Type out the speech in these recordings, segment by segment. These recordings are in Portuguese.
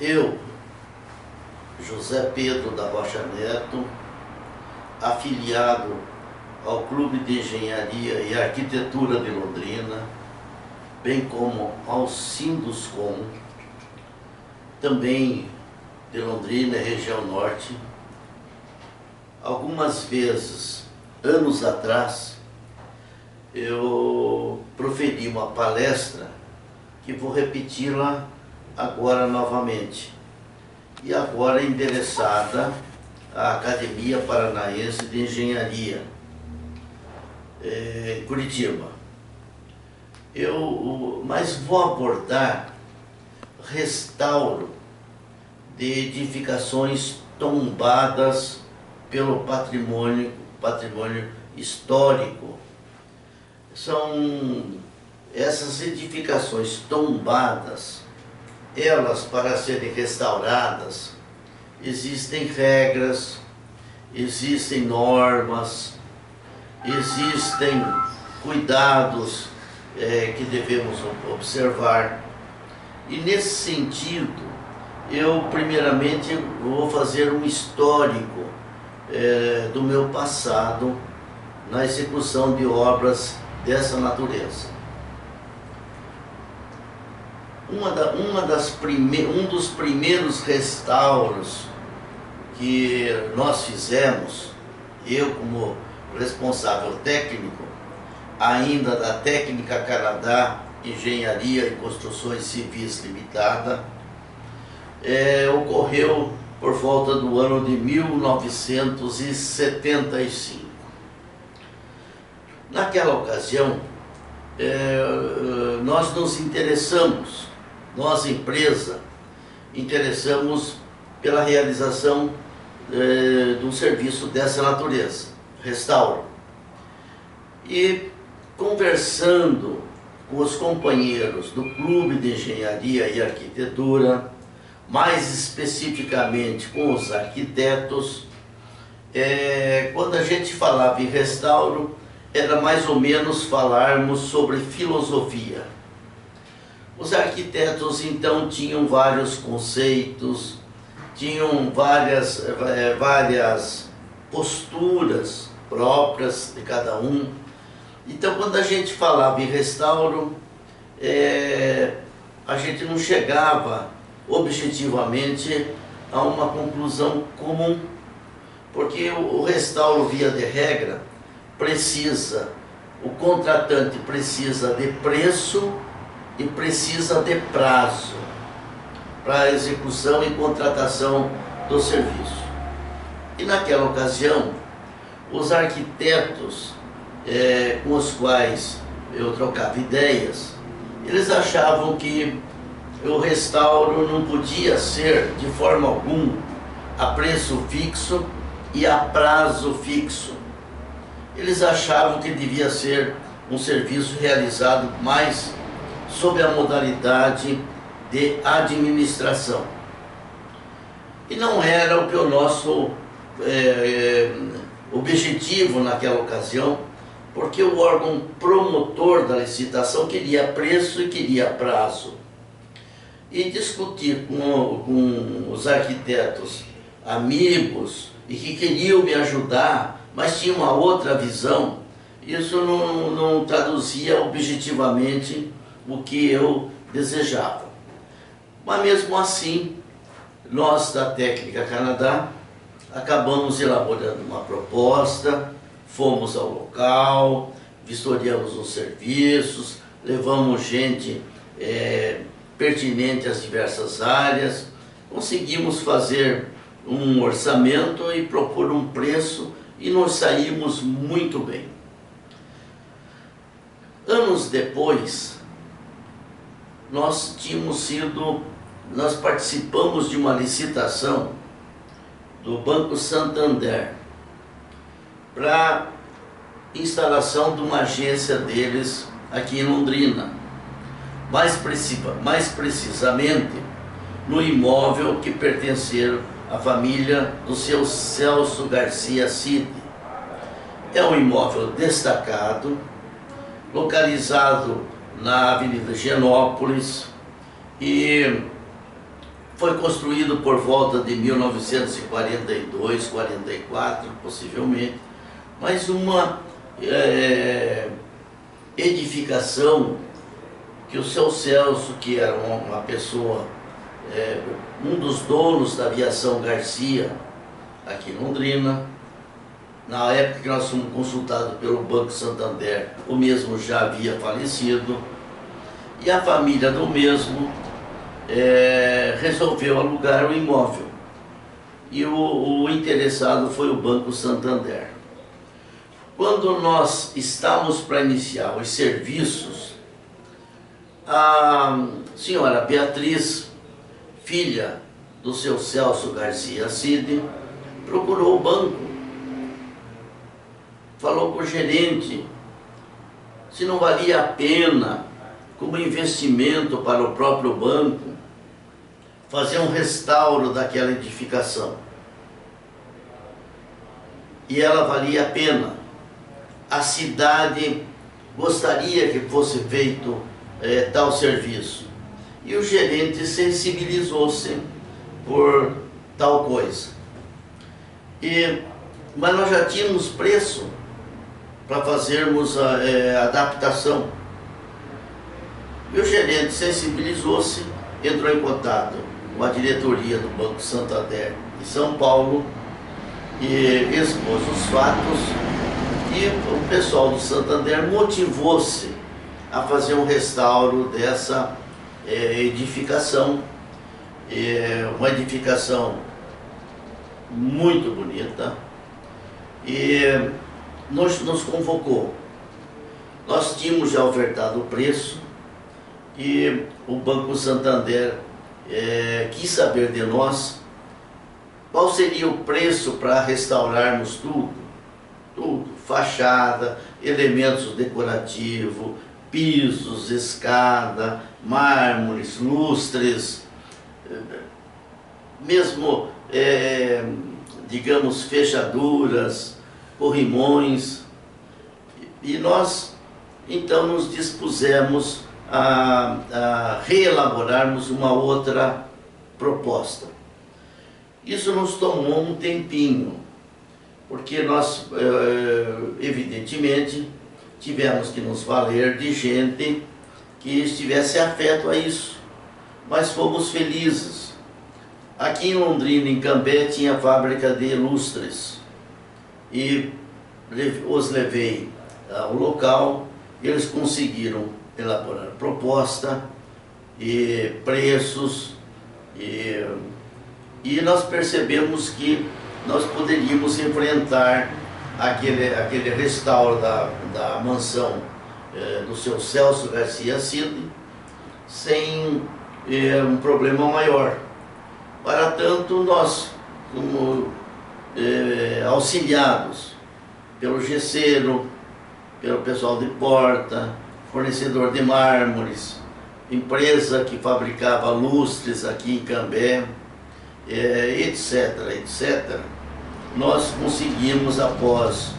Eu, José Pedro da Rocha Neto, afiliado ao Clube de Engenharia e Arquitetura de Londrina, bem como ao Sinduscom, também de Londrina e região norte. Algumas vezes, anos atrás, eu proferi uma palestra que vou repeti-la agora novamente, e agora endereçada à Academia Paranaense de Engenharia, em Curitiba. Mas vou abordar restauro de edificações tombadas pelo patrimônio histórico. São essas edificações tombadas, elas, para serem restauradas, existem regras, existem normas, existem cuidados que devemos observar. E nesse sentido, eu primeiramente vou fazer um histórico do meu passado na execução de obras dessa natureza. Um dos primeiros restauros que nós fizemos, eu como responsável técnico, ainda da Técnica Canadá Engenharia e Construções Civis Limitada, ocorreu por volta do ano de 1975. Naquela ocasião, nós nos interessamos, nós empresa, interessamos pela realização de um serviço dessa natureza, restauro. E conversando com os companheiros do Clube de Engenharia e Arquitetura, mais especificamente com os arquitetos, quando a gente falava em restauro, era mais ou menos falarmos sobre filosofia. Os arquitetos então tinham vários conceitos, tinham várias posturas próprias de cada um. Então, quando a gente falava em restauro, a gente não chegava objetivamente a uma conclusão comum, porque o restauro, via de regra, o contratante precisa de preço e precisa de prazo para a execução e contratação do serviço. E naquela ocasião, os arquitetos com os quais eu trocava ideias, eles achavam que o restauro não podia ser de forma alguma a preço fixo e a prazo fixo. Eles achavam que devia ser um serviço realizado mais sob a modalidade de administração. E não era o que o nosso objetivo naquela ocasião, porque o órgão promotor da licitação queria preço e queria prazo. E discutir com os arquitetos amigos e que queriam me ajudar, mas tinha uma outra visão, isso não traduzia objetivamente o que eu desejava. Mas mesmo assim, nós da Técnica Canadá acabamos elaborando uma proposta, fomos ao local, vistoriamos os serviços, levamos gente pertinente às diversas áreas, conseguimos fazer um orçamento e propor um preço, e nós saímos muito bem. Anos depois, nós participamos de uma licitação do Banco Santander para instalação de uma agência deles aqui em Londrina, mais precisamente no imóvel que pertenceram à família do seu Celso Garcia Cid. É um imóvel destacado, localizado na Avenida Higienópolis, e Foi construído por volta de 1942, 44, possivelmente, mas uma edificação que o seu Celso, que era uma pessoa, um dos donos da aviação Garcia, aqui em Londrina, na época que nós fomos consultados pelo Banco Santander, o mesmo já havia falecido, e a família do mesmo resolveu alugar o imóvel. E o interessado foi o Banco Santander. Quando nós estávamos para iniciar os serviços, a senhora Beatriz, filha do seu Celso Garcia Cid, procurou o banco, falou com o gerente se não valia a pena, como investimento para o próprio banco, fazer um restauro daquela edificação. E ela valia a pena. A cidade gostaria que fosse feito tal serviço. E o gerente sensibilizou-se por tal coisa. Mas nós já tínhamos preço para fazermos a adaptação. E o gerente sensibilizou-se, entrou em contato com a diretoria do Banco Santander de São Paulo e expôs os fatos, e o pessoal do Santander motivou-se a fazer um restauro dessa edificação, uma edificação muito bonita, e nos convocou. Nós tínhamos já ofertado o preço e o Banco Santander quis saber de nós qual seria o preço para restaurarmos tudo, fachada, elementos decorativos, pisos, escada, mármores, lustres, mesmo, digamos, fechaduras, corrimões. E nós, então, nos dispusemos a reelaborarmos uma outra proposta. Isso nos tomou um tempinho, porque nós, evidentemente, tivemos que nos valer de gente que estivesse afeto a isso, mas fomos felizes. Aqui em Londrina, em Cambé, tinha fábrica de lustres, e os levei ao local, e eles conseguiram elaborar proposta e preços, e nós percebemos que nós poderíamos enfrentar aquele restauro da mansão do seu Celso Garcia Cid sem um problema maior. Para tanto, nós, como auxiliados pelo gesseiro, pelo pessoal de porta, fornecedor de mármores, empresa que fabricava lustres aqui em Cambé, etc, etc, nós conseguimos, após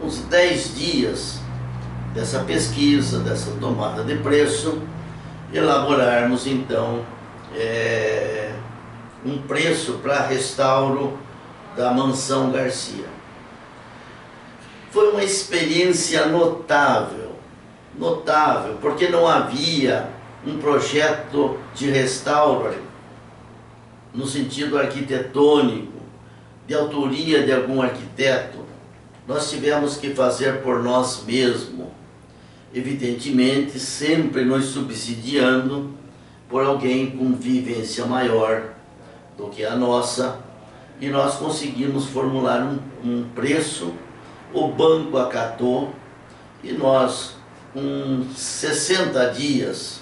uns 10 dias dessa pesquisa, dessa tomada de preço, elaborarmos então um preço para restauro da mansão Garcia. Foi uma experiência notável, porque não havia um projeto de restauro no sentido arquitetônico, de autoria de algum arquiteto. Nós tivemos que fazer por nós mesmos, evidentemente sempre nos subsidiando por alguém com vivência maior do que a nossa, e nós conseguimos formular um preço, o banco acatou, e nós, com 60 dias,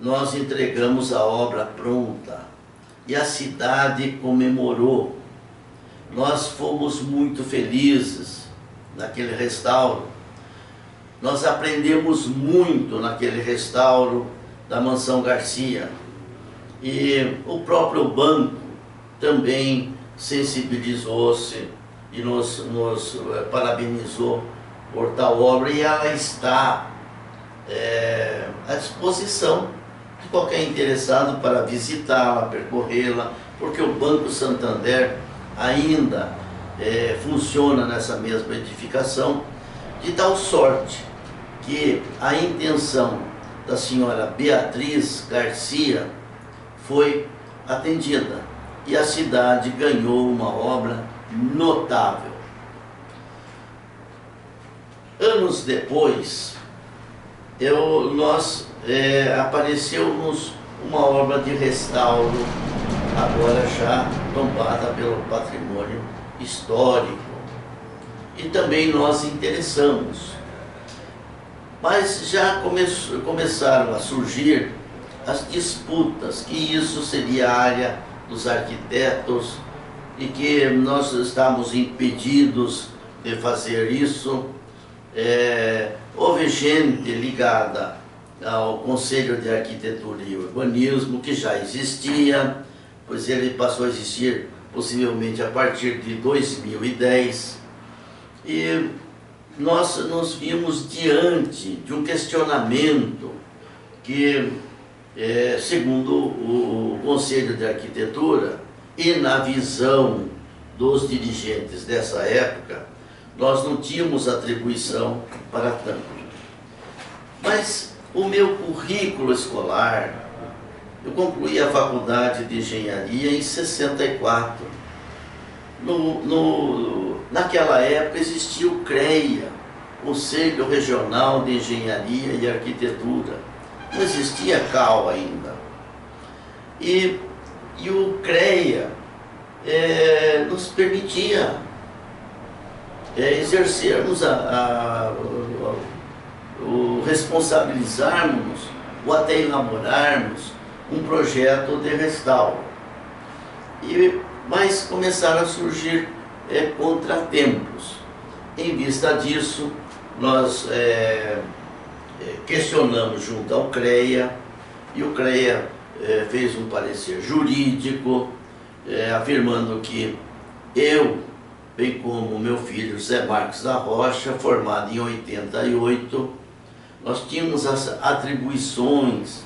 nós entregamos a obra pronta, e a cidade comemorou. Nós fomos muito felizes naquele restauro. Nós aprendemos muito naquele restauro da mansão Garcia. E o próprio banco também sensibilizou-se e nos parabenizou por tal obra, e ela está à disposição de qualquer interessado para visitá-la, percorrê-la, porque o Banco Santander ainda funciona nessa mesma edificação, de tal sorte que a intenção da senhora Beatriz Garcia foi atendida e a cidade ganhou uma obra notável. Anos depois, apareceu-nos uma obra de restauro, agora já tombada pelo patrimônio histórico, e também nós interessamos. Mas já começaram a surgir as disputas, que isso seria a área dos arquitetos e que nós estamos impedidos de fazer isso. Houve gente ligada ao Conselho de Arquitetura e Urbanismo, que já existia, pois ele passou a existir possivelmente a partir de 2010, e nós nos vimos diante de um questionamento que, segundo o Conselho de Arquitetura e na visão dos dirigentes dessa época, nós não tínhamos atribuição para tanto. Mas o meu currículo escolar, eu concluí a faculdade de engenharia em 64. Naquela época existia o CREA, Conselho Regional de Engenharia e Arquitetura. Não existia CAL ainda. E o CREA nos permitia exercermos responsabilizarmos ou até elaborarmos um projeto de restauro. Mas começaram a surgir contratempos. Em vista disso, nós questionamos junto ao CREA, e o CREA fez um parecer jurídico, afirmando que eu, bem como meu filho Zé Marques da Rocha, formado em 88, nós tínhamos as atribuições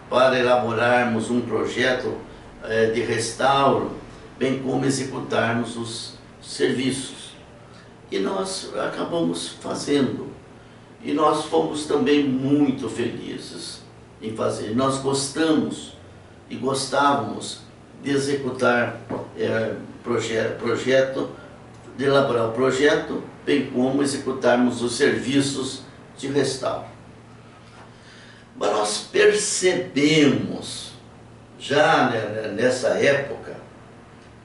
para elaborarmos um projeto de restauro, bem como executarmos os serviços. E nós acabamos fazendo. E nós fomos também muito felizes em fazer. Nós gostamos e gostávamos de executar projeto, de elaborar o projeto, bem como executarmos os serviços de restauro. Mas nós percebemos, já nessa época,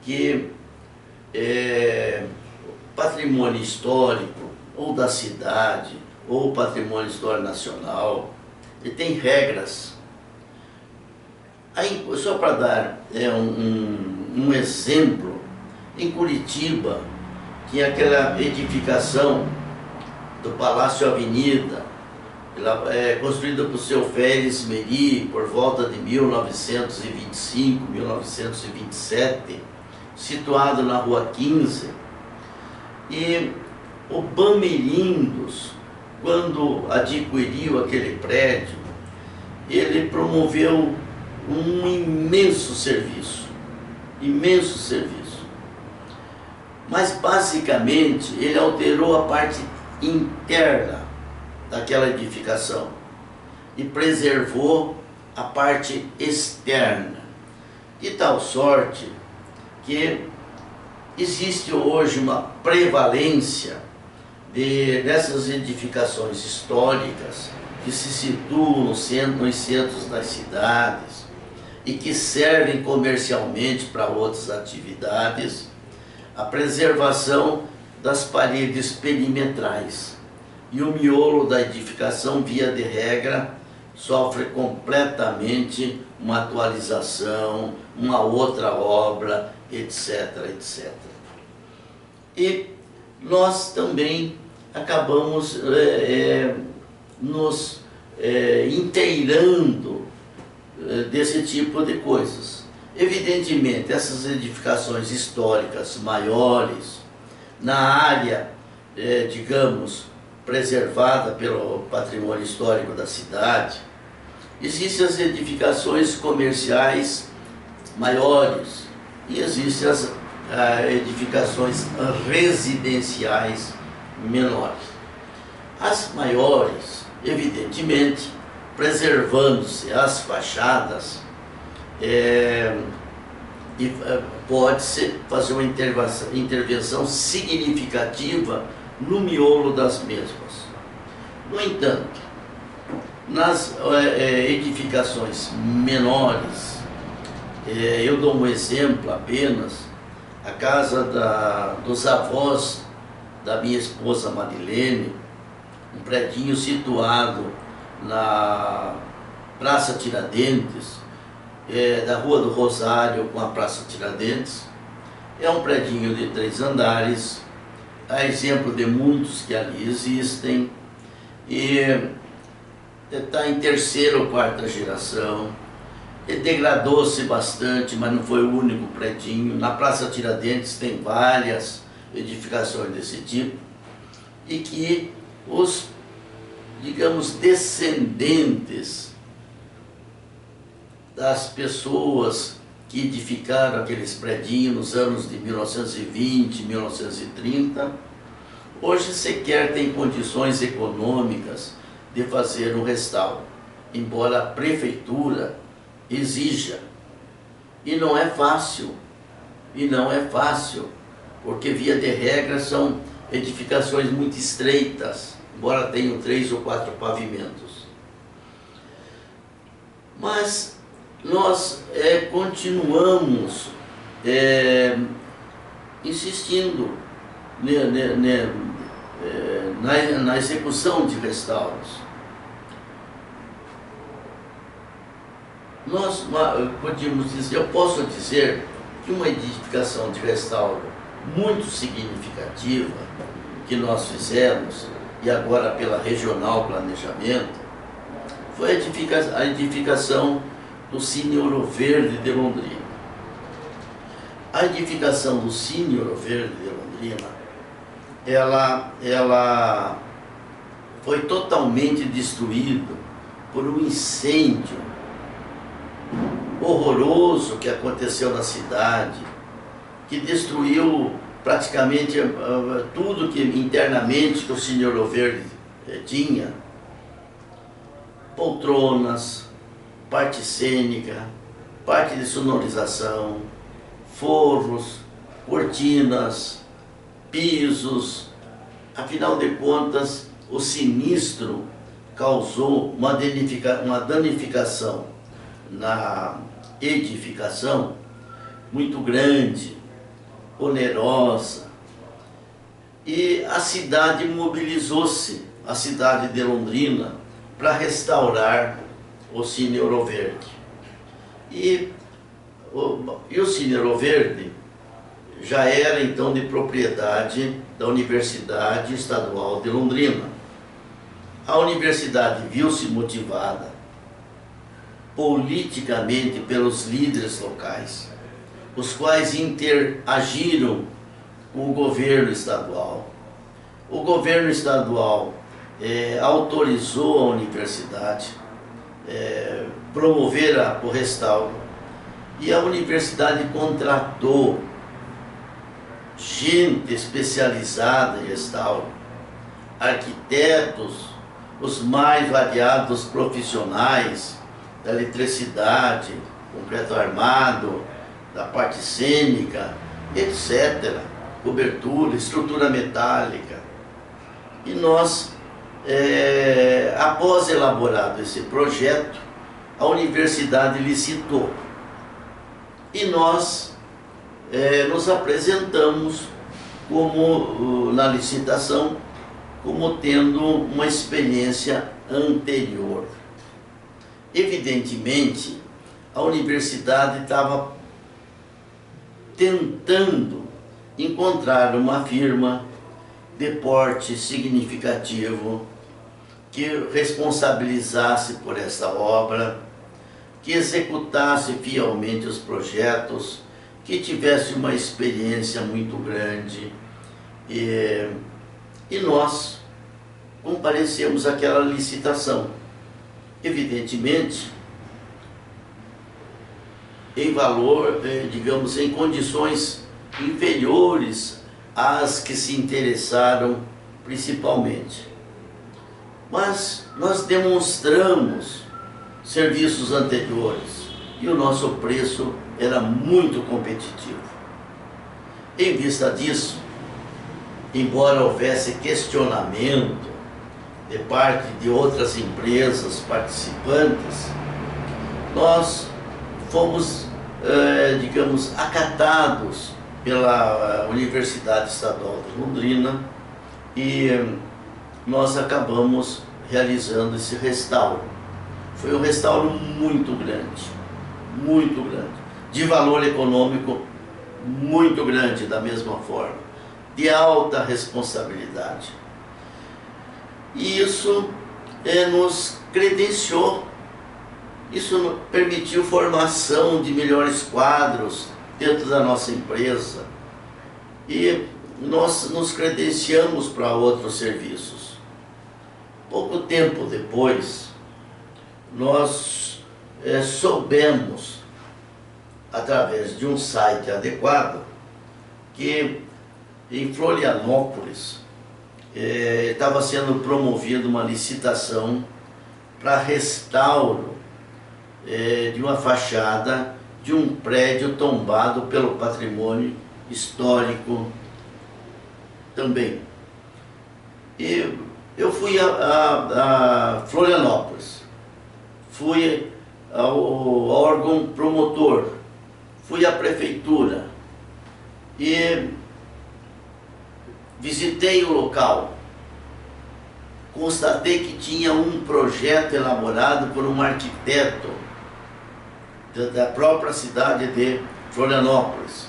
que patrimônio histórico, ou da cidade, ou patrimônio histórico nacional, ele tem regras. Aí, só para dar um exemplo, em Curitiba, tinha aquela edificação do Palácio Avenida, construída por seu Félix Meri por volta de 1925, 1927, situado na Rua 15. E o Bamerindos, quando adquiriu aquele prédio, ele promoveu um imenso serviço, mas basicamente ele alterou a parte interna daquela edificação e preservou a parte externa, de tal sorte que existe hoje uma prevalência dessas edificações históricas que se situam nos centros das cidades e que servem comercialmente para outras atividades, a preservação das paredes perimetrais. E o miolo da edificação, via de regra, sofre completamente uma atualização, uma outra obra, etc, etc. E nós também acabamos nos inteirando desse tipo de coisas. Evidentemente, essas edificações históricas maiores, na área, digamos, preservada pelo patrimônio histórico da cidade, Existem as edificações comerciais maiores e existem as edificações residenciais menores. As maiores, evidentemente, preservando-se as fachadas, pode-se fazer uma intervenção significativa no miolo das mesmas. No entanto, nas edificações menores, eu dou um exemplo apenas, a casa dos avós da minha esposa Marilene, um predinho situado na Praça Tiradentes, da Rua do Rosário com a Praça Tiradentes. É um predinho de 3 andares, a exemplo de muitos que ali existem, e está em 3ª ou 4ª geração. Ele degradou-se bastante, mas não foi o único predinho. Na Praça Tiradentes tem várias edificações desse tipo, e que os, digamos, descendentes das pessoas que edificaram aqueles predinhos nos anos de 1920, 1930, hoje sequer tem condições econômicas de fazer um restauro, embora a prefeitura exija. E não é fácil, porque via de regra são edificações muito estreitas, embora tenham 3 ou 4 pavimentos. Mas nós continuamos insistindo na execução de restauros. Nós podemos dizer, eu posso dizer que uma edificação de restauro muito significativa que nós fizemos, e agora pela Regional Planejamento, foi a edificação do Cine Ouro Verde de Londrina. A edificação do Cine Ouro Verde de Londrina, ela foi totalmente destruída por um incêndio horroroso que aconteceu na cidade, que destruiu praticamente tudo que internamente que o Cine Ouro Verde tinha: poltronas, parte cênica, parte de sonorização, forros, cortinas, pisos. Afinal de contas, o sinistro causou uma danificação na edificação muito grande, onerosa, e a cidade mobilizou-se, a cidade de Londrina, para restaurar o Cine Ouro Verde. E o Cine Ouro Verde já era então de propriedade da Universidade Estadual de Londrina. A universidade viu-se motivada politicamente pelos líderes locais, os quais interagiram com o governo estadual. O governo estadual autorizou a universidade promover o restauro, e a universidade contratou gente especializada em restauro, arquitetos, os mais variados profissionais da eletricidade, concreto armado, da parte cênica, etc., cobertura, estrutura metálica. E nós, após elaborado esse projeto, a universidade licitou. E nós nos apresentamos na licitação como tendo uma experiência anterior. Evidentemente, a universidade estava tentando encontrar uma firma de porte significativo que responsabilizasse por essa obra, que executasse fielmente os projetos, que tivesse uma experiência muito grande. E nós comparecemos àquela licitação. evidentemente, em valor, digamos, em condições inferiores às que se interessaram principalmente. Mas nós demonstramos serviços anteriores e o nosso preço era muito competitivo. Em vista disso, embora houvesse questionamento de parte de outras empresas participantes, nós fomos, digamos, acatados pela Universidade Estadual de Londrina e nós acabamos realizando esse restauro. Foi um restauro muito grande, de valor econômico muito grande da mesma forma, de alta responsabilidade. E isso nos credenciou, isso permitiu formação de melhores quadros dentro da nossa empresa e nós nos credenciamos para outros serviços. Pouco tempo depois, nós soubemos, através de um site adequado, que em Florianópolis estava sendo promovida uma licitação para restauro de uma fachada de um prédio tombado pelo patrimônio histórico também. E eu fui a Florianópolis, fui ao órgão promotor, fui à prefeitura e visitei o local. Constatei que tinha um projeto elaborado por um arquiteto da própria cidade de Florianópolis,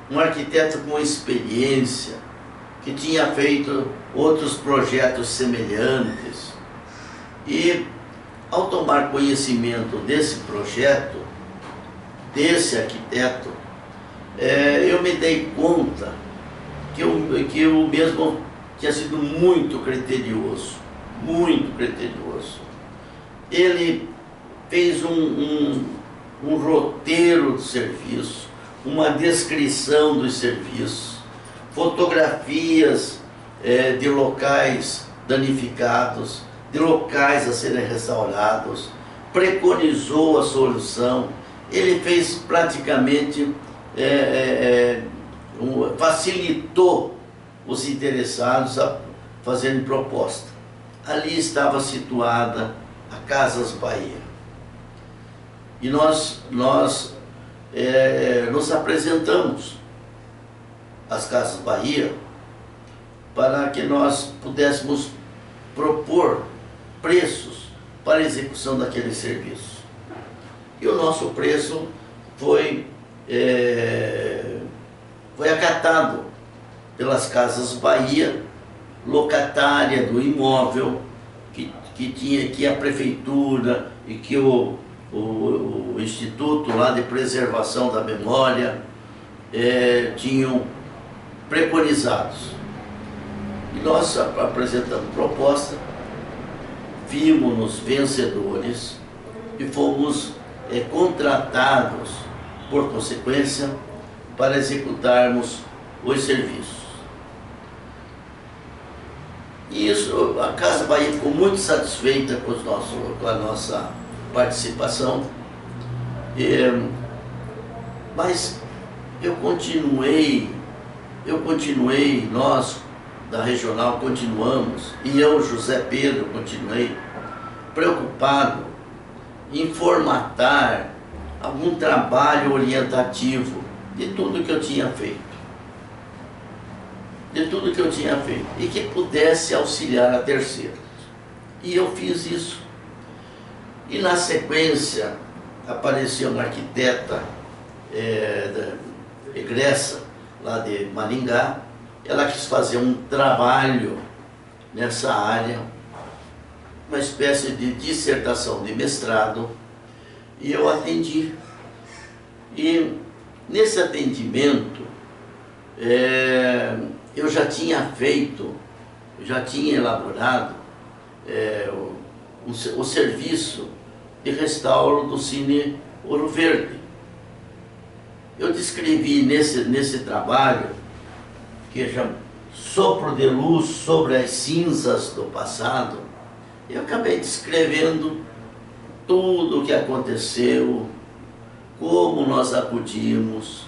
um arquiteto com experiência, que tinha feito outros projetos semelhantes. E ao tomar conhecimento desse projeto, desse arquiteto, eu me dei conta que eu mesmo tinha sido muito criterioso. Ele fez um roteiro de serviço, uma descrição dos serviços, fotografias de locais danificados, de locais a serem restaurados, preconizou a solução. Ele fez praticamente, facilitou os interessados a fazerem proposta. Ali estava situada a Casas Bahia. E nós nos apresentamos às Casas Bahia para que nós pudéssemos propor preços para a execução daquele serviço. E o nosso preço foi acatado pelas Casas Bahia, locatária do imóvel, que a prefeitura e que o Instituto lá de Preservação da Memória tinham preconizados. E nós apresentamos proposta, vimos-nos vencedores e fomos contratados, por consequência, para executarmos os serviços. E isso, a Casa Bahia ficou muito satisfeita com a nossa participação, mas nós da regional continuamos, e eu, José Pedro, continuei preocupado em formatar algum trabalho orientativo de tudo que eu tinha feito. E que pudesse auxiliar a terceiros. E eu fiz isso. E na sequência apareceu uma arquiteta egressa lá de Maringá. Ela quis fazer um trabalho nessa área, uma espécie de dissertação de mestrado, e eu atendi. E nesse atendimento eu já tinha elaborado o serviço de restauro do Cine Ouro Verde. Eu descrevi nesse trabalho, que chama Sopro de Luz sobre as Cinzas do Passado, eu acabei descrevendo tudo o que aconteceu, como nós acudimos,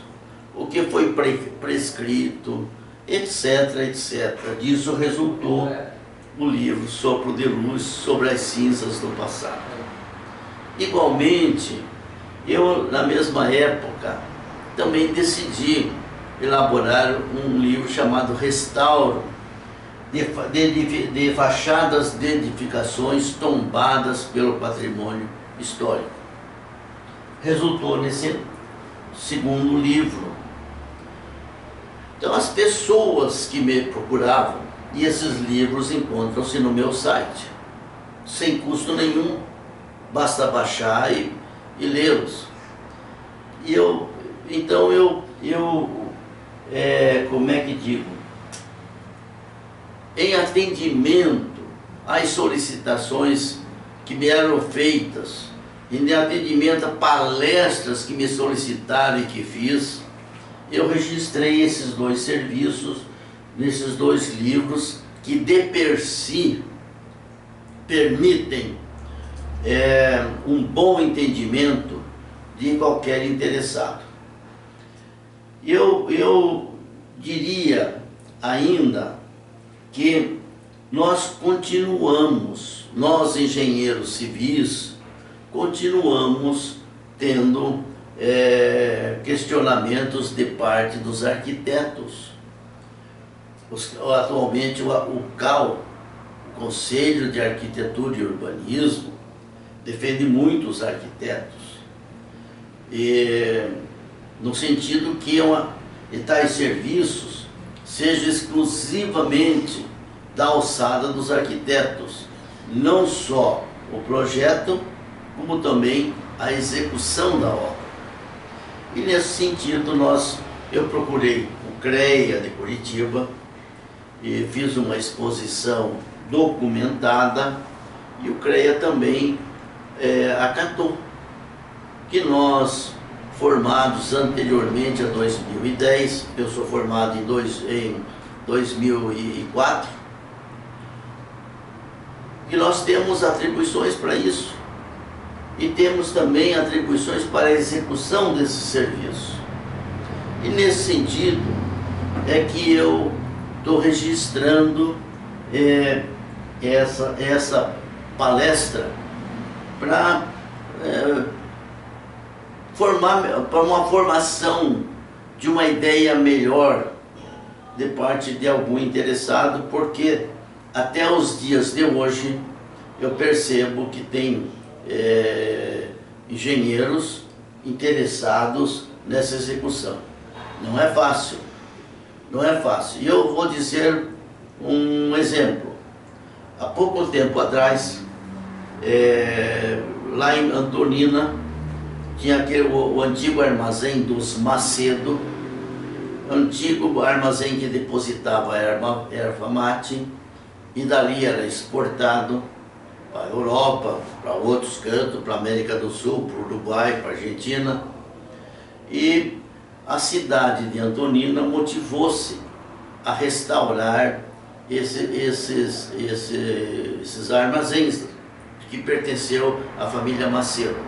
o que foi prescrito, etc, etc. Disso resultou o livro Sopro de Luz sobre as Cinzas do Passado. Igualmente, eu, na mesma época, também decidi elaborar um livro chamado Restauro de fachadas de edificações tombadas pelo patrimônio histórico. Resultou nesse segundo livro. Então, as pessoas que me procuravam, e esses livros encontram-se no meu site, sem custo nenhum, basta baixar e lê-los. E como é que digo? Em atendimento às solicitações que me eram feitas, em atendimento a palestras que me solicitaram e que fiz, eu registrei esses dois serviços, nesses dois livros, que de per si permitem um bom entendimento de qualquer interessado. Eu diria ainda que nós engenheiros civis, continuamos tendo questionamentos de parte dos arquitetos. Atualmente o CAU, o Conselho de Arquitetura e Urbanismo, defende muito os arquitetos, no sentido que tais serviços sejam exclusivamente da alçada dos arquitetos, não só o projeto, como também a execução da obra. E nesse sentido eu procurei o CREA de Curitiba e fiz uma exposição documentada, e o CREA também acatou que nós, formados anteriormente a 2010, eu sou formado em 2004, que nós temos atribuições para isso, e temos também atribuições para a execução desse serviço. E nesse sentido é que eu estou registrando essa palestra para uma formação de uma ideia melhor de parte de algum interessado, porque até os dias de hoje eu percebo que tem engenheiros interessados nessa execução. Não é fácil, não é fácil. E eu vou dizer um exemplo. Há pouco tempo atrás, lá em Antonina, tinha o antigo armazém dos Macedo, antigo armazém que depositava erva mate, e dali era exportado para a Europa, para outros cantos, para a América do Sul, para o Uruguai, para a Argentina. E a cidade de Antonina motivou-se a restaurar esses armazéns que pertenceu à família Macedo.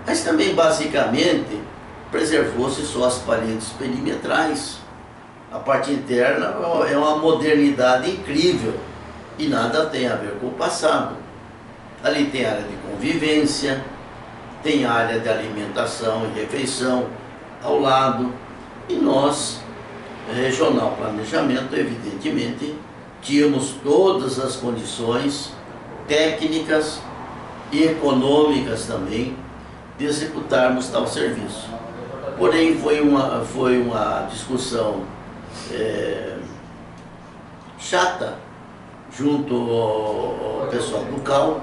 Mas também, basicamente, preservou-se só as paredes perimetrais. A parte interna é uma modernidade incrível e nada tem a ver com o passado. Ali tem área de convivência, tem área de alimentação e refeição ao lado. E nós, Regional Planejamento, evidentemente, tínhamos todas as condições técnicas e econômicas também de executarmos tal serviço. Porém, foi uma discussão chata junto ao pessoal do CAU,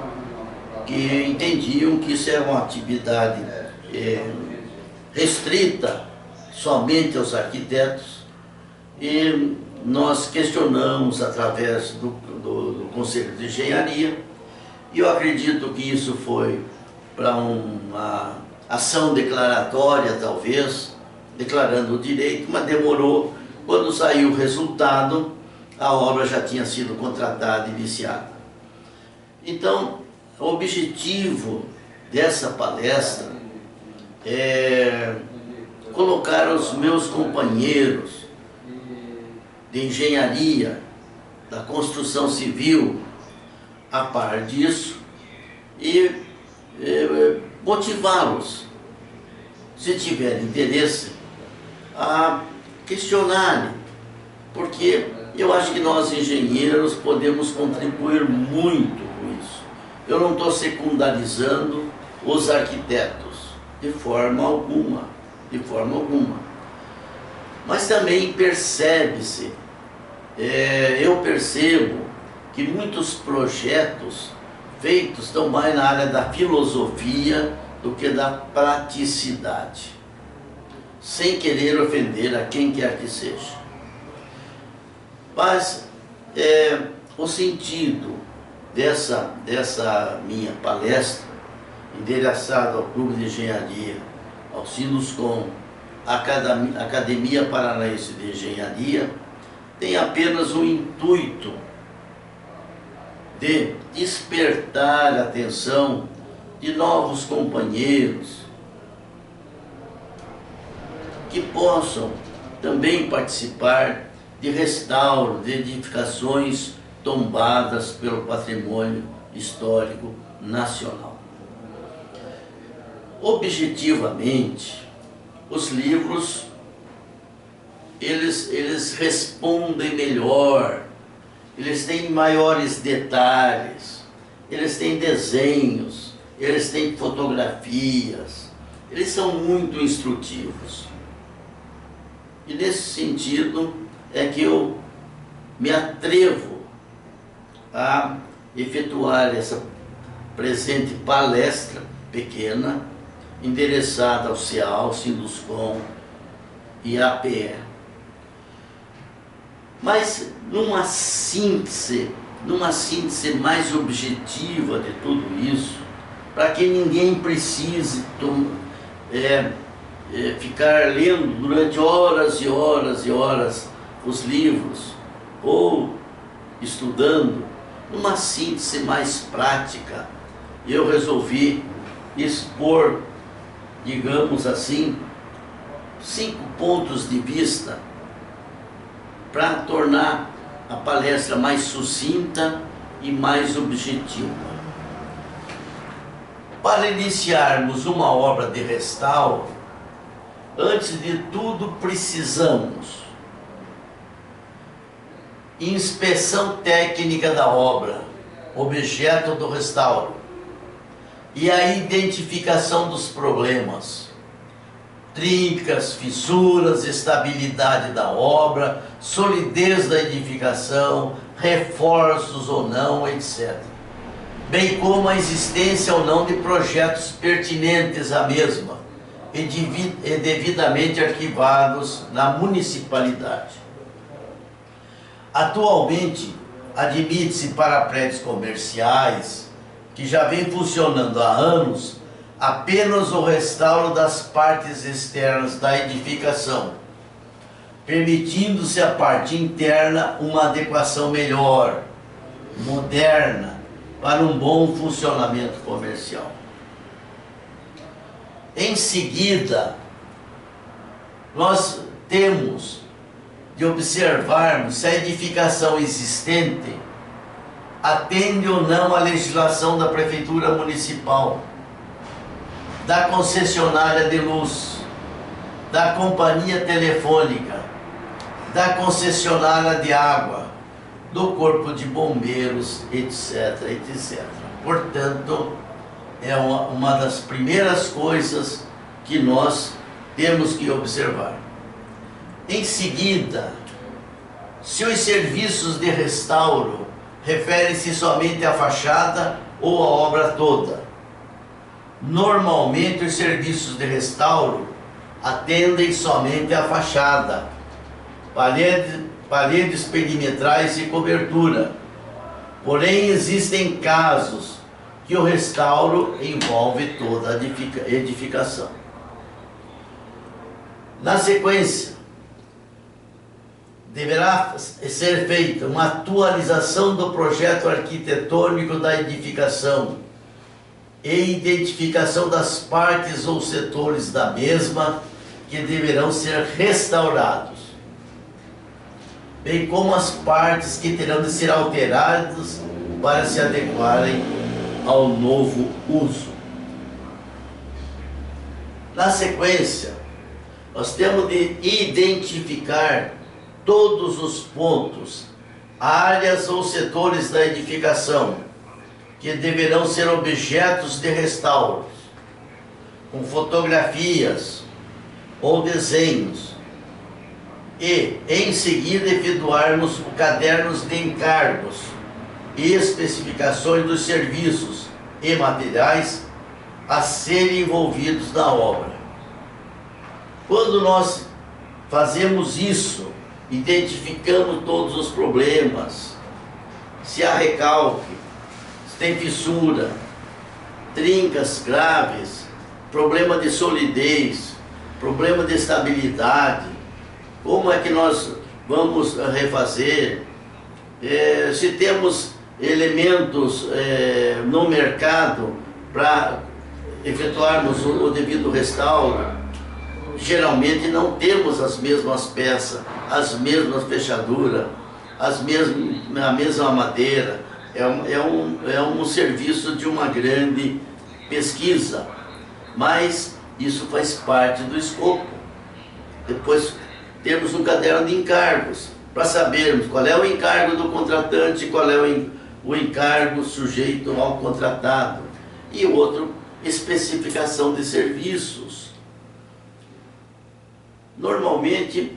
que entendiam que isso era uma atividade restrita somente aos arquitetos, e nós questionamos através do Conselho de Engenharia, e eu acredito que isso foi para uma ação declaratória, talvez, declarando o direito, mas demorou. Quando saiu o resultado, a obra já tinha sido contratada e iniciada. Então, o objetivo dessa palestra é colocar os meus companheiros de engenharia, da construção civil, a par disso e motivá-los, se tiverem interesse, a questionarem, porque eu acho que nós engenheiros podemos contribuir muito com isso. Eu não estou secundarizando os arquitetos, de forma alguma, Mas também percebe-se, eu percebo que muitos projetos feitos estão mais na área da filosofia do que da praticidade, sem querer ofender a quem quer que seja. Mas o sentido dessa minha palestra, endereçada ao Clube de Engenharia, ao Sinduscom, à Academia Paranaense de Engenharia, tem apenas o intuito de despertar a atenção de novos companheiros que possam também participar de restauro de edificações tombadas pelo patrimônio histórico nacional. Objetivamente, os livros eles respondem melhor, eles têm maiores detalhes, eles têm desenhos, eles têm fotografias, eles são muito instrutivos. E nesse sentido é que eu me atrevo a efetuar essa presente palestra pequena, endereçada ao CEAL, Sinduscom e à APE. Mas numa síntese mais objetiva de tudo isso, para que ninguém precise ficar lendo durante horas e horas e horas os livros, ou estudando, numa síntese mais prática, eu resolvi expor, digamos assim, 5 pontos de vista para tornar a palestra mais sucinta e mais objetiva. Para iniciarmos uma obra de restauro, antes de tudo precisamos inspeção técnica da obra, objeto do restauro, e a identificação dos problemas, trincas, fissuras, estabilidade da obra, solidez da edificação, reforços ou não, etc. Bem como a existência ou não de projetos pertinentes à mesma e devidamente arquivados na municipalidade. Atualmente, admite-se para prédios comerciais, que já vem funcionando há anos, apenas o restauro das partes externas da edificação, permitindo-se a parte interna uma adequação melhor, moderna, para um bom funcionamento comercial. Em seguida, nós temos de observarmos se a edificação existente atende ou não à legislação da Prefeitura Municipal, da concessionária de luz, da companhia telefônica, da concessionária de água, do corpo de bombeiros, etc, etc. Portanto, é uma das primeiras coisas que nós temos que observar. Em seguida, se os serviços de restauro referem-se somente à fachada ou à obra toda. Normalmente os serviços de restauro atendem somente à fachada, paredes perimetrais e cobertura, Porém, existem casos que o restauro envolve toda a edificação. Na sequência, deverá ser feita uma atualização do projeto arquitetônico da edificação e identificação das partes ou setores da mesma que deverão ser restaurados, bem como as partes que terão de ser alteradas para se adequarem ao novo uso. Na sequência, nós temos de identificar todos os pontos, áreas ou setores da edificação que deverão ser objetos de restauros, com fotografias ou desenhos, e em seguida efetuarmos cadernos de encargos e especificações dos serviços e materiais a serem envolvidos na obra. Quando nós fazemos isso, identificando todos os problemas, se há recalque, se tem fissura, trincas graves, problema de solidez, problema de estabilidade, como é que nós vamos refazer, se temos elementos no mercado para efetuarmos o devido restauro. Geralmente não temos as mesmas peças, as mesmas fechaduras, a mesma madeira. É um serviço de uma grande pesquisa, mas isso faz parte do escopo. Depois temos um caderno de encargos, para sabermos qual é o encargo do contratante, qual é o encargo sujeito ao contratado, e outro, especificação de serviços. Normalmente,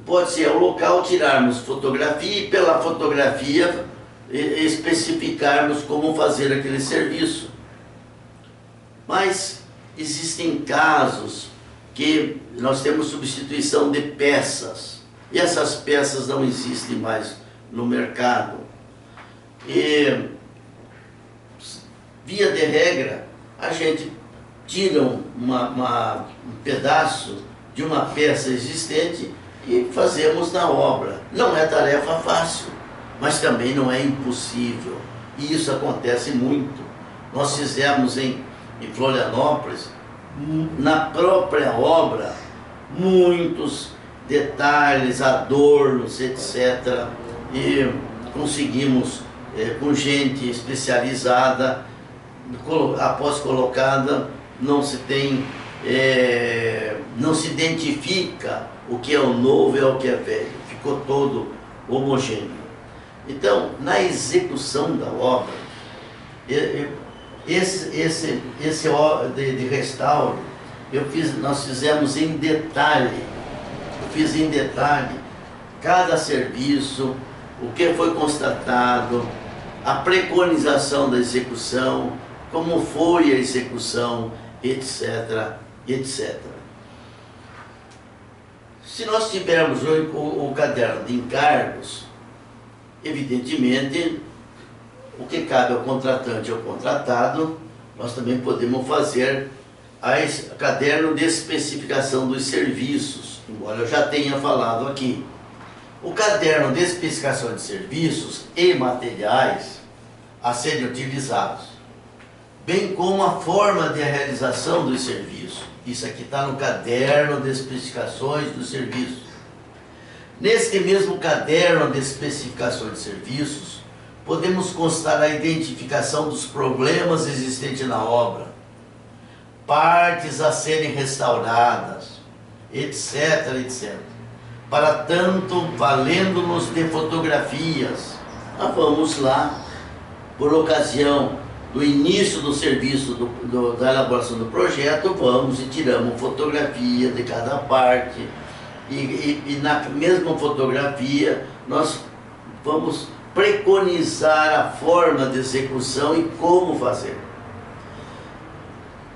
pode ser ao local tirarmos fotografia e pela fotografia especificarmos como fazer aquele serviço. Mas existem casos que nós temos substituição de peças e essas peças não existem mais no mercado. E, via de regra, a gente tira um pedaço de uma peça existente e fazemos na obra. Não é tarefa fácil, mas também não é impossível. E isso acontece muito. Nós fizemos em Florianópolis, na própria obra, muitos detalhes, adornos, etc. E conseguimos, com gente especializada, após colocada, não se identifica o que é o novo e o que é velho, ficou todo homogêneo. Então, na execução da obra, esse de restauro, nós fizemos em detalhe, fiz em detalhe cada serviço, o que foi constatado, a preconização da execução, como foi a execução, etc, etc. Se nós tivermos o caderno de encargos, evidentemente, o que cabe ao contratante ou contratado, nós também podemos fazer caderno de especificação dos serviços, embora eu já tenha falado aqui. O caderno de especificação de serviços e materiais a serem utilizados, bem como a forma de realização dos serviços. Isso aqui está no caderno de especificações dos serviços. Neste mesmo caderno de especificações de serviços, podemos constar a identificação dos problemas existentes na obra, partes a serem restauradas, etc, etc. Para tanto, valendo-nos de fotografias, vamos lá, por ocasião do início do serviço da elaboração do projeto, vamos e tiramos fotografia de cada parte, e na mesma fotografia nós vamos preconizar a forma de execução e como fazer.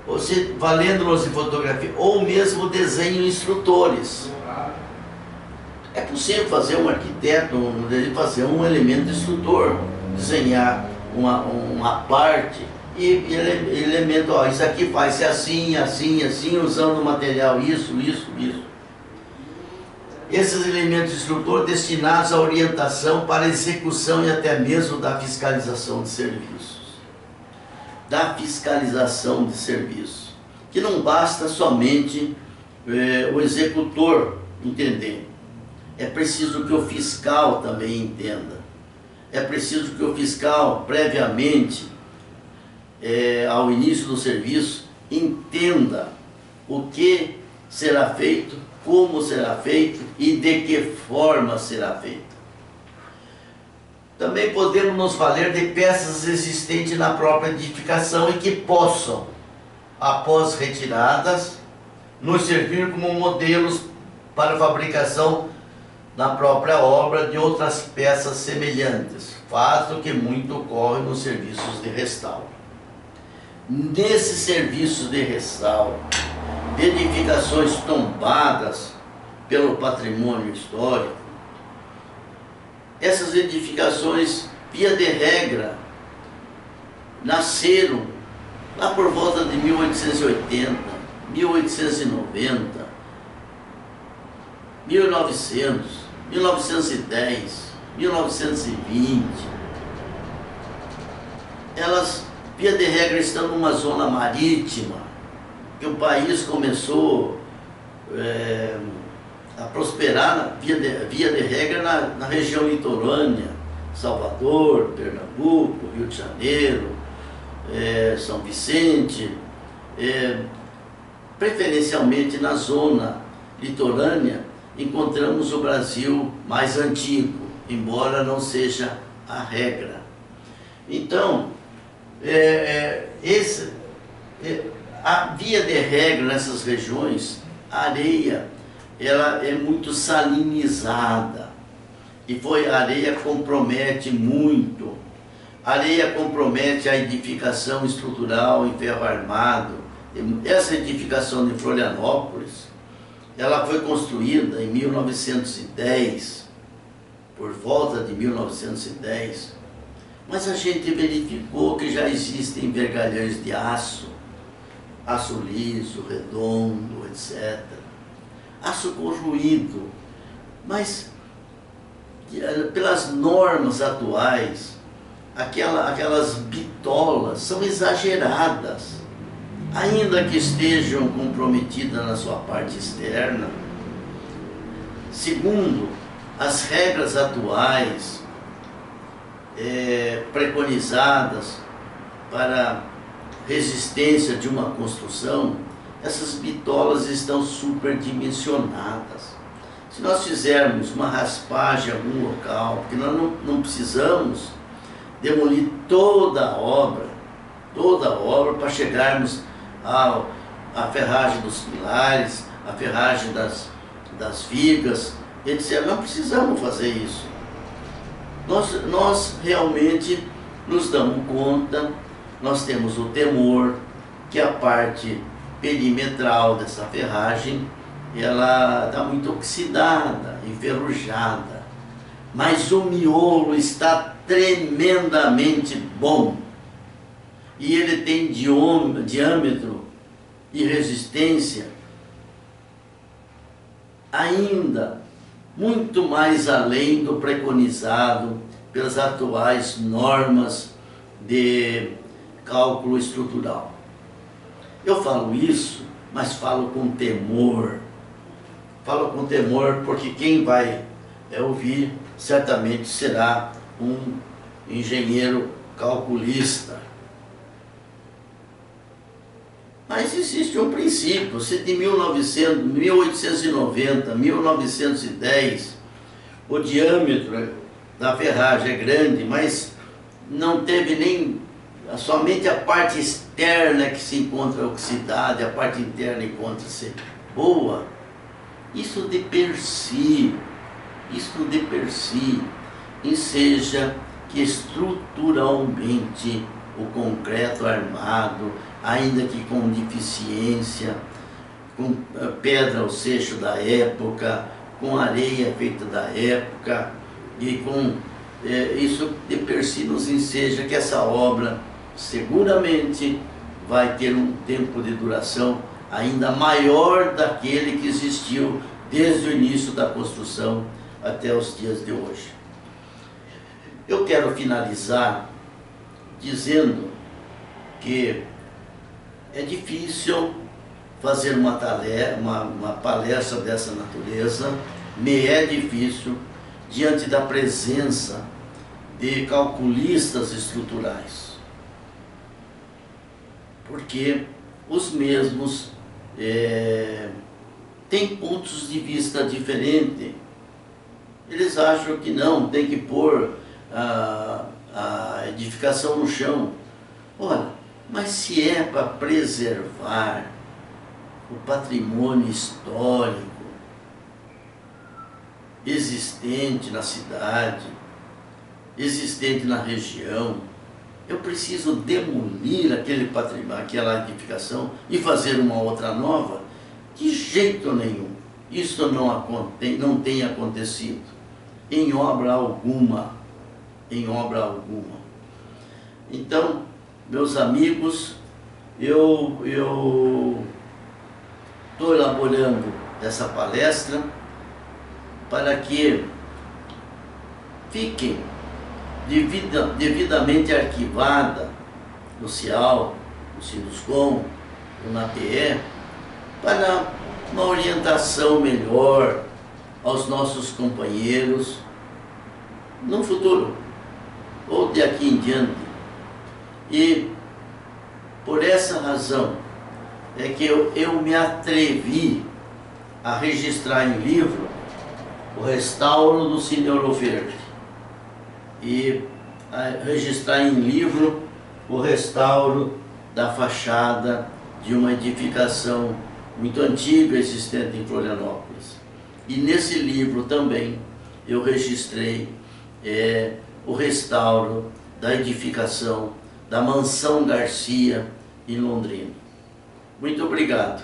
Ou seja, valendo-nos de fotografia, ou mesmo desenho instrutores. É possível fazer um arquiteto, fazer um elemento instrutor. desenhar uma parte e elemento, ó, isso aqui faz assim, assim, assim, usando o material isso. Esses elementos instrutores destinados à orientação para a execução e até mesmo da fiscalização de serviços. Da fiscalização de serviços. Que não basta somente o executor entender. É preciso que o fiscal também entenda. É preciso que o fiscal, previamente, ao início do serviço, entenda o que será feito, como será feito e de que forma será feito. Também podemos nos valer de peças existentes na própria edificação e que possam, após retiradas, nos servir como modelos para a fabricação na própria obra de outras peças semelhantes, fato que muito ocorre nos serviços de restauro. Nesses serviços de restauro, de edificações tombadas pelo patrimônio histórico, essas edificações, via de regra, nasceram lá por volta de 1880, 1890, 1900, 1910, 1920. Elas, via de regra, estão numa zona marítima, que o país começou a prosperar, via de regra, na região litorânea, Salvador, Pernambuco, Rio de Janeiro, São Vicente, preferencialmente na zona litorânea, encontramos o Brasil mais antigo, embora não seja a regra. Então, a via de regra nessas regiões, a areia, ela é muito salinizada, e a areia compromete muito. A areia compromete a edificação estrutural em ferro armado. Essa edificação de Florianópolis, ela foi construída em 1910, por volta de 1910, mas a gente verificou que já existem vergalhões de aço liso, redondo, etc. Aço corroído, mas pelas normas atuais, aquelas bitolas são exageradas, ainda que estejam comprometidas na sua parte externa. Segundo as regras atuais preconizadas para resistência de uma construção, essas bitolas estão superdimensionadas. Se nós fizermos uma raspagem em algum local, porque nós não precisamos demolir toda a obra para chegarmos à ferragem dos pilares, à ferragem das vigas, etc. Não precisamos fazer isso. Nós realmente nos damos conta, nós temos o temor que a parte perimetral dessa ferragem, ela está muito oxidada, enferrujada, mas o miolo está tremendamente bom, e ele tem diâmetro e resistência ainda muito mais além do preconizado pelas atuais normas de cálculo estrutural. Eu falo isso, mas falo com temor. Falo com temor porque quem vai ouvir certamente será um engenheiro calculista. Mas existe um princípio. Se de 1890, 1910, o diâmetro da ferragem é grande, mas não teve nem somente a parte externa que se encontra oxidada, a parte interna encontra-se boa, isso de per si enseja que estruturalmente o concreto armado, ainda que com deficiência, com pedra ao seixo da época, com areia feita da época e com isso de per si nos enseja que essa obra seguramente vai ter um tempo de duração ainda maior daquele que existiu desde o início da construção até os dias de hoje. Eu quero finalizar dizendo que é difícil fazer uma palestra dessa natureza, me é difícil diante da presença de calculistas estruturais, porque os mesmos têm pontos de vista diferentes. Eles acham que não, tem que pôr a edificação no chão. Olha, mas se é para preservar o patrimônio histórico existente na cidade, existente na região, eu preciso demolir aquele patrimônio, aquela edificação e fazer uma outra nova? De jeito nenhum. Isso não tem acontecido em obra alguma. Em obra alguma. Então, meus amigos, eu estou elaborando essa palestra para que fique devidamente arquivada no CIAL, no Sinuscom, no NAPE, para uma orientação melhor aos nossos companheiros no futuro, ou de aqui em diante. E por essa razão é que eu me atrevi a registrar em livro o restauro do Cine Ouro Verde e a registrar em livro o restauro da fachada de uma edificação muito antiga existente em Florianópolis. E nesse livro também eu registrei o restauro da edificação da Mansão Garcia em Londrina. Muito obrigado.